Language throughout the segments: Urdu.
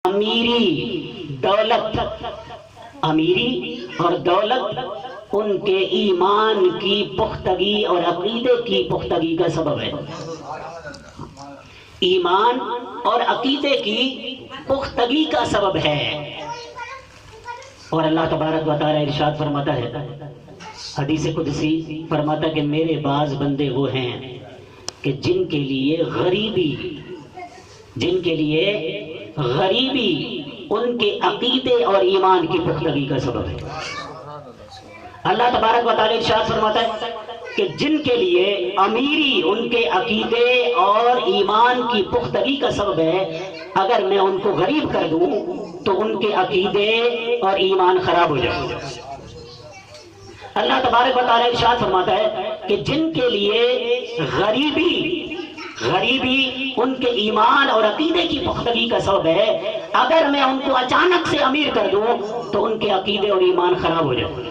امیری اور دولت ان کے ایمان کی پختگی اور عقیدے کی پختگی کا سبب ہے. ایمان اور عقیدے کی پختگی کا سبب ہے. اور اللہ تبارک و تعالی ارشاد فرماتا ہے، حدیث قدسی فرماتا کہ میرے بعض بندے وہ ہیں کہ جن کے لیے غریبی ان کے عقیدے اور ایمان کی پختگی کا سبب ہے. اللہ تبارک و تعالی ارشاد فرماتا ہے کہ جن کے لیے امیری ان کے عقیدے اور ایمان کی پختگی کا سبب ہے، اگر میں ان کو غریب کر دوں تو ان کے عقیدے اور ایمان خراب ہو جائے. اللہ تبارک و تعالی ارشاد فرماتا ہے کہ جن کے لیے غریبی ان کے ایمان اور عقیدے کی پختگی کا سبب ہے، اگر میں ان کو اچانک سے امیر کر دوں تو ان کے عقیدے اور ایمان خراب ہو جائے.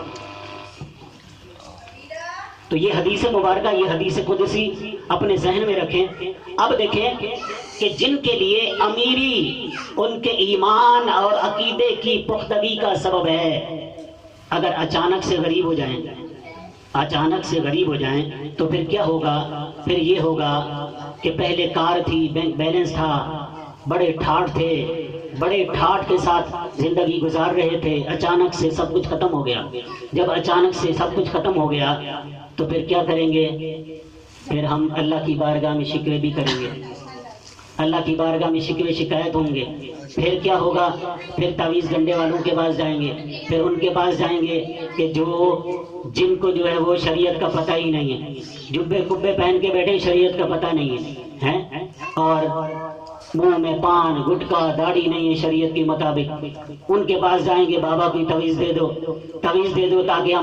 تو یہ حدیث مبارکہ، یہ حدیث قدسی اپنے ذہن میں رکھیں. اب دیکھیں کہ جن کے لیے امیری ان کے ایمان اور عقیدے کی پختگی کا سبب ہے، اگر اچانک سے غریب ہو جائیں تو پھر کیا ہوگا؟ پھر یہ ہوگا کہ پہلے کار تھی، بینک بیلنس تھا، بڑے ٹھاٹ تھے، بڑے ٹھاٹ کے ساتھ زندگی گزار رہے تھے، اچانک سے سب کچھ ختم ہو گیا. جب اچانک سے سب کچھ ختم ہو گیا تو پھر کیا کریں گے؟ پھر ہم اللہ کی بارگاہ میں شکوے بھی کریں گے، اللہ کی بارگاہ میں شکوے شکایت ہوں گے. پھر کیا ہوگا؟ پھر تعویذ گنڈے والوں کے پاس جائیں گے، پھر ان کے پاس جائیں گے کہ جن کو جو ہے وہ شریعت کا پتہ ہی نہیں ہے، جبے کبے پہن کے بیٹھے، شریعت کا پتہ نہیں ہے، اور منہ میں پان گٹکا داڑھی نہیں ہے شریعت کے مطابق. ان کے پاس جائیں گے، بابا کوئی تعویذ دے دو تاکہ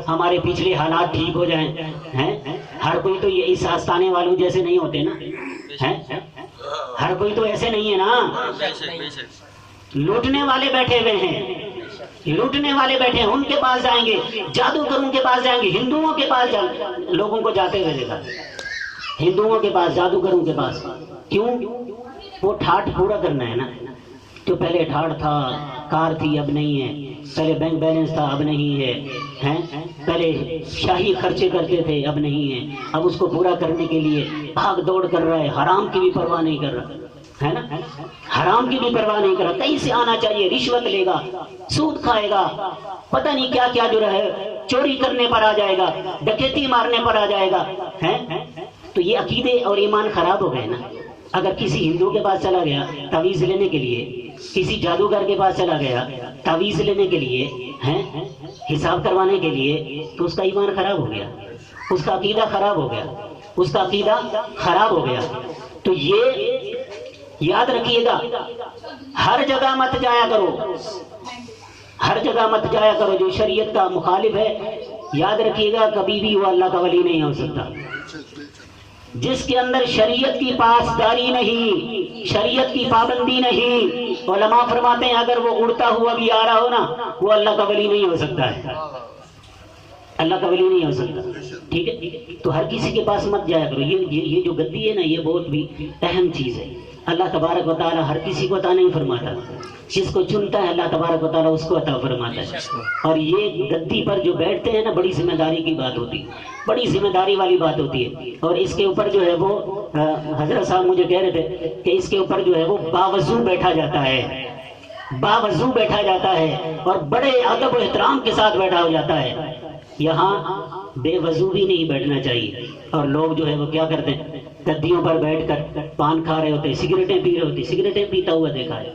ہمارے پچھلے حالات ٹھیک ہو جائیں. ہر کوئی تو یہ اس آستانے والوں جیسے نہیں ہوتے نا، ہر کوئی تو ایسے نہیں ہے نا. لوٹنے والے بیٹھے ہوئے ہیں، ان کے پاس جائیں گے، جادوگروں کے پاس جائیں گے، ہندوؤں کے پاس لوگوں کو جاتے ہوئے دیکھا، ہندوؤں کے پاس، جادوگروں کے پاس. کیوں؟ وہ ٹھاٹ پورا کرنا ہے نا. تو پہلے ٹھاٹ تھا، کار تھی، اب نہیں ہے. پہلے بینک بیلنس تھا، اب نہیں ہے. پہلے شاہی خرچے کرتے تھے، اب نہیں ہے. اب اس کو پورا کرنے کے لیے بھاگ دوڑ کر رہا ہے، حرام کی بھی پرواہ نہیں کر رہا ہے نا، حرام کی بھی پرواہ نہیں کر رہا. کہیں سے آنا چاہیے، رشوت لے گا، سود کھائے گا، پتہ نہیں کیا کیا جو ہے، چوری کرنے پر آ جائے گا، ڈکیتی مارنے پر آ جائے گا. تو یہ عقیدے اور ایمان خراب ہو گئے نا. اگر کسی ہندو کے پاس چلا گیا تعویذ لینے کے لیے، کسی جادوگر کے پاس چلا گیا تعویذ لینے کے لیے، حساب کروانے کے لیے، تو اس کا ایمان خراب ہو گیا، اس کا عقیدہ خراب ہو گیا. تو یہ یاد رکھیے گا، ہر جگہ مت جایا کرو جو شریعت کا مخالف ہے. یاد رکھیے گا کبھی بھی وہ اللہ کا ولی نہیں ہو سکتا. جس کے اندر شریعت کی پاسداری نہیں، شریعت کی پابندی نہیں، علماء فرماتے ہیں اگر وہ اڑتا ہوا بھی آ رہا ہو نا، وہ اللہ کا ولی نہیں ہو سکتا ہے، اللہ کا ولی نہیں ہو سکتا. ٹھیک ہے؟ تو ہر کسی کے پاس مت جایا کرو. یہ جو گدی ہے نا، یہ بہت بھی اہم چیز ہے. اللہ تبارک و تعالی ہر کسی کو عطا نہیں فرماتا، جس کو چنتا ہے اللہ تبارک و تعالی اس کو عطا فرماتا ہے. اور یہ گدی پر جو بیٹھتے ہیں نا، بڑی ذمہ داری کی بات ہوتی ہے، بڑی ذمہ داری والی بات ہوتی ہے. اور اس کے اوپر جو ہے وہ حضرت صاحب مجھے کہہ رہے تھے کہ اس کے اوپر جو ہے وہ باوضو بیٹھا جاتا ہے اور بڑے ادب و احترام کے ساتھ بیٹھا ہو جاتا ہے. یہاں بے وضو بھی نہیں بیٹھنا چاہیے. اور لوگ جو ہے وہ کیا کرتے ہیں، گدیوں پر بیٹھ کر پان کھا رہے ہوتے، سگریٹیں پی رہے ہوتے، سگریٹیں پیتا ہوا دیکھا ہے،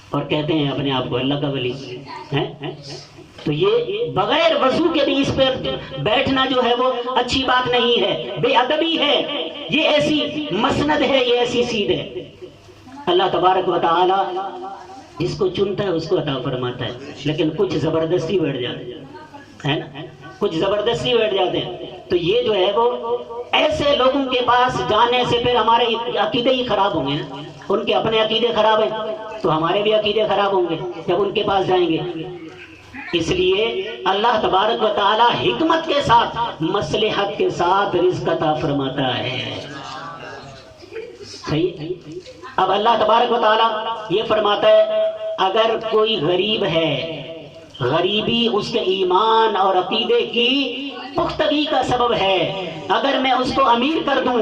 اور کہتے ہیں اپنے آپ کو اللہ کا ولی ہے. تو یہ بغیر وضو کے بھی اس پہ بیٹھنا جو ہے وہ اچھی بات نہیں ہے، بے ادبی ہے. یہ ایسی مسند ہے، یہ ایسی سیدھ ہے. اللہ تبارک و تعالی جس کو چنتا ہے اس کو عطا فرماتا ہے. لیکن کچھ زبردستی بیٹھ جاتے ہیں نا، کچھ زبردستی بیٹھ جاتے ہیں. تو یہ جو ہے وہ ایسے لوگوں کے پاس جانے سے پھر ہمارے عقیدے ہی خراب ہوں گے نا. ان کے اپنے عقیدے خراب ہیں تو ہمارے بھی عقیدے خراب ہوں گے جب ان کے پاس جائیں گے. اس لیے اللہ تبارک و تعالی حکمت کے ساتھ، مصلحت کے ساتھ رزق عطا فرماتا ہے. صحیح. اب اللہ تبارک و تعالیٰ یہ فرماتا ہے اگر کوئی غریب ہے، غریبی اس کے ایمان اور عقیدے کی پختگی کا سبب ہے، اگر میں اس کو امیر کر دوں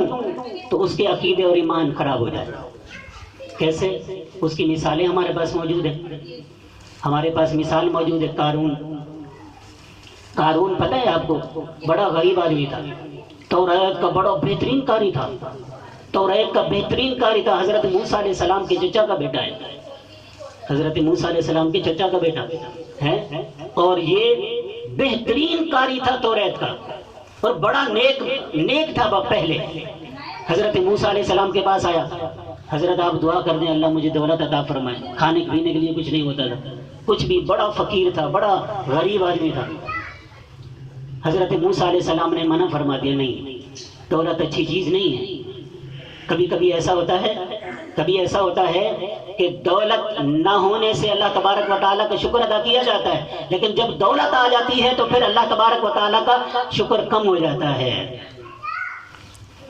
تو اس کے عقیدے اور ایمان خراب ہو جائے۔ کیسے؟ اس کی مثالیں ہمارے پاس موجود ہیں۔ ہمارے پاس مثال موجود ہے قارون۔ قارون پتہ ہے آپ کو، بڑا غریب آدمی تھا، توریت کا بڑا بہترین قاری تھا، توریت کا بہترین قاری تھا، حضرت موسیٰ علیہ السلام کے چچا کا بیٹا ہے، حضرت موسیٰ علیہ السلام کے چچا کا بیٹا ہے، اور یہ بہترین قاری تھا توریت کا، اور بڑا نیک تھا پہلے۔ حضرت موسیٰ علیہ السلام کے پاس آیا، حضرت آپ دعا کر دیں اللہ مجھے دولت عطا فرمائے۔ کھانے پینے کے لیے کچھ نہیں ہوتا تھا، کچھ بھی، بڑا فقیر تھا، بڑا غریب آدمی تھا۔ حضرت موسیٰ علیہ السلام نے منع فرما دیا، نہیں، دولت اچھی چیز نہیں ہے۔ کبھی کبھی ایسا ہوتا ہے کہ دولت نہ ہونے سے اللہ تبارک و تعالیٰ کا شکر ادا کیا جاتا ہے، لیکن جب دولت آ جاتی ہے تو پھر اللہ تبارک و تعالیٰ کا شکر کم ہو جاتا ہے۔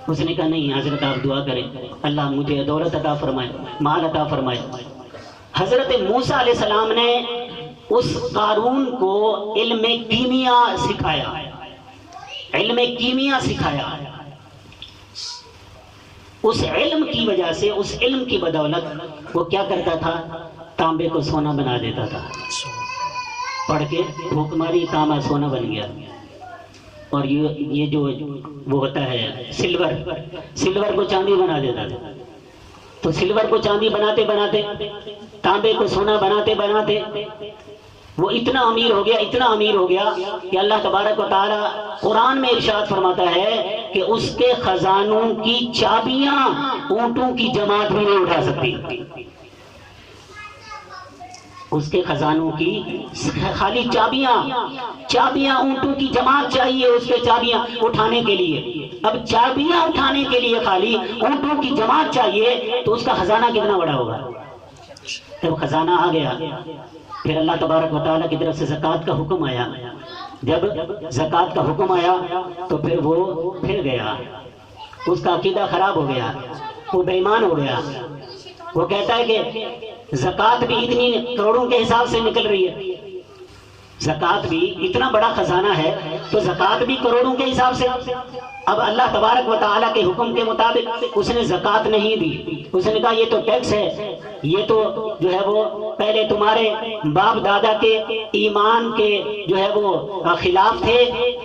اس نے کہا نہیں حضرت آپ دعا کریں اللہ مجھے دولت عطا فرمائے، مال عطا فرمائے۔ حضرت موسیٰ علیہ السلام نے اس قارون کو علم کیمیا سکھایا، علم کیمیا سکھایا۔ اس علم کی وجہ سے، اس علم کی بدولت وہ کیا کرتا تھا، تانبے کو سونا بنا دیتا تھا، پڑھ کے پھونک ماری تانبا سونا بن گیا۔ اور یہ جو وہ ہوتا ہے سلور کو چاندی بنا دیتا تھا۔ تو سلور کو چاندی بناتے بناتے، تانبے کو سونا بناتے بناتے وہ اتنا امیر ہو گیا کہ اللہ تبارک و تعالیٰ قرآن میں ارشاد فرماتا ہے کہ اس کے خزانوں کی چابیاں اونٹوں کی جماعت بھی نہیں اٹھا سکتی۔ اس کے خزانوں کی خالی چابیاں اونٹوں کی جماعت چاہیے اس کے چابیاں اٹھانے کے لیے۔ اب چابیاں اٹھانے کے لیے خالی اونٹوں کی جماعت چاہیے تو اس کا خزانہ کتنا بڑا ہوگا۔ جب خزانہ آ گیا پھر اللہ تبارک و تعالیٰ کی طرف سے زکوٰۃ کا حکم آیا۔ جب زکوٰۃ کا حکم آیا تو پھر وہ پھر گیا، اس کا عقیدہ خراب ہو گیا، وہ بے ایمان ہو گیا۔ وہ کہتا ہے کہ زکوٰۃ بھی اتنی کروڑوں کے حساب سے نکل رہی ہے، زکوٰۃ بھی اتنا بڑا خزانہ ہے تو زکوٰۃ بھی کروڑوں کے حساب سے۔ اب اللہ تبارک و تعالیٰ کے حکم کے مطابق اس نے زکوٰۃ نہیں دی۔ اس نے کہا یہ تو ٹیکس ہے، یہ تو جو ہے وہ پہلے تمہارے باپ دادا کے ایمان کے جو ہے وہ خلاف تھے،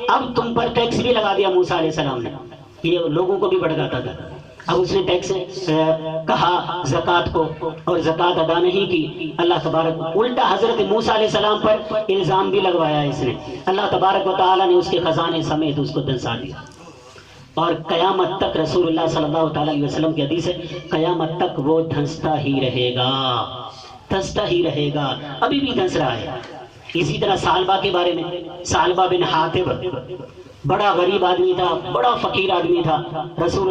اب تم پر ٹیکس بھی لگا دیا موسیٰ علیہ السلام نے، یہ لوگوں کو بھی بھڑکاتا تھا۔ اب اس نے ٹیکس کہا زکوٰۃ کو اور زکوٰۃ ادا نہیں کی۔ اللہ تبارک الٹا حضرت موسیٰ علیہ السلام پر الزام بھی لگوایا اس نے۔ اللہ تبارک و تعالیٰ نے اس کے خزانے سمیت اس کو دھنسا دیا، اور قیامت تک رسول اللہ صلی اللہ تعالیٰ علیہ وسلم کی حدیث ہے قیامت تک وہ دھنستا ہی رہے گا، ابھی بھی دھنس رہا ہے۔ اسی طرح ثعلبہ کے بارے میں، ثعلبہ بن حاطب بڑا غریب آدمی تھا، بڑا فقیر آدمی تھا، رسول